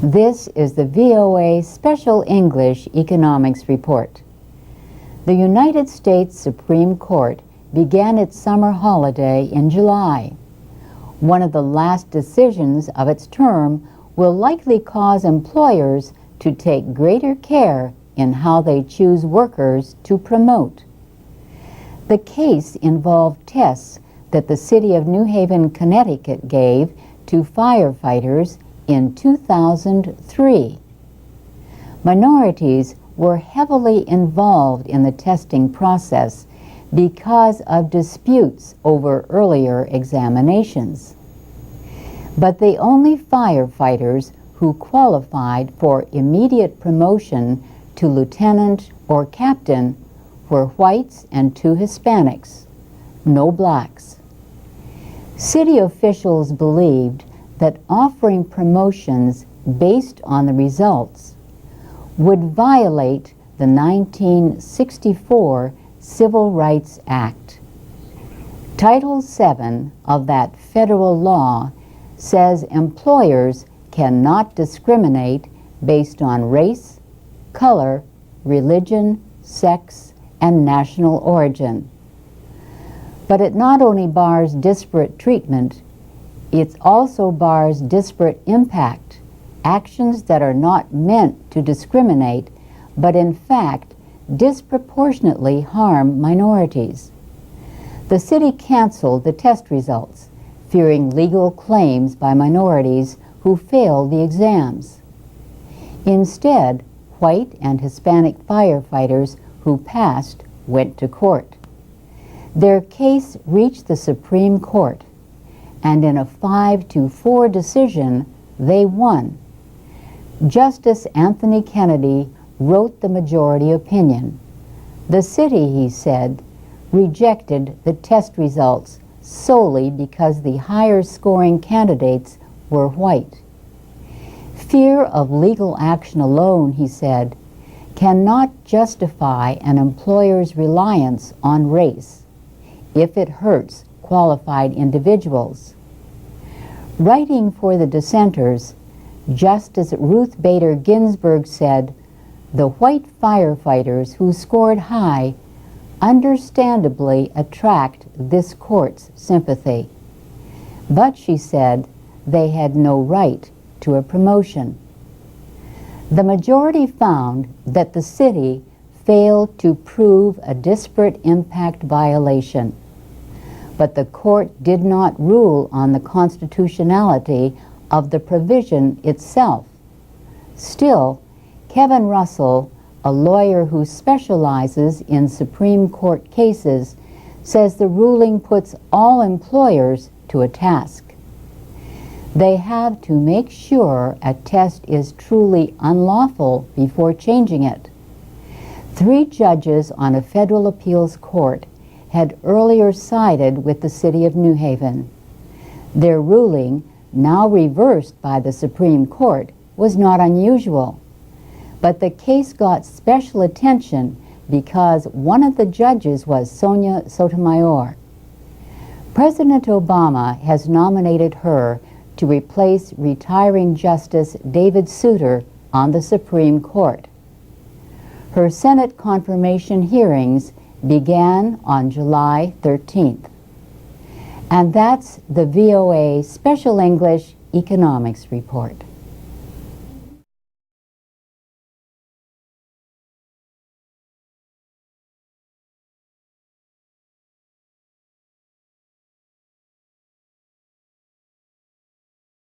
This is the VOA Special English Economics Report. The United States Supreme Court began its summer holiday in July. One of the last decisions of its term will likely cause employers to take greater care in how they choose workers to promote. The case involved tests that the city of New Haven, Connecticut gave to firefighters in 2003. Minorities were heavily involved in the testing process because of disputes over earlier examinations. But the only firefighters who qualified for immediate promotion to lieutenant or captain were whites and 2 Hispanics, no blacks. City officials believed that offering promotions based on the results would violate the 1964 Civil Rights Act. Title VII of that federal law says employers cannot discriminate based on race, color, religion, sex, and national origin. But it not only bars disparate treatment, it also bars disparate impact, actions that are not meant to discriminate, but in fact disproportionately harm minorities. The city canceled the test results, fearing legal claims by minorities who failed the exams. Instead, white and Hispanic firefighters who passed went to court. Their case reached the Supreme Court, and in a 5-4 decision, they won. Justice Anthony Kennedy wrote the majority opinion. The city, he said, rejected the test results solely because the higher scoring candidates were white. Fear of legal action alone, he said, cannot justify an employer's reliance on race if it hurts qualified individuals. Writing for the dissenters, Justice Ruth Bader Ginsburg said, "The white firefighters who scored high understandably attract this court's sympathy. But," she said, "they had no right to a promotion." The majority found that the city failed to prove a disparate impact violation. But the court did not rule on the constitutionality of the provision itself. Still, Kevin Russell, a lawyer who specializes in Supreme Court cases, says the ruling puts all employers to a task. They have to make sure a test is truly unlawful before changing it. 3 judges on a federal appeals court had earlier sided with the city of New Haven. Their ruling, now reversed by the Supreme Court, was not unusual. But the case got special attention because one of the judges was Sonia Sotomayor. President Obama has nominated her to replace retiring Justice David Souter on the Supreme Court. Her Senate confirmation hearings began on July 13th. And that's the VOA Special English Economics Report.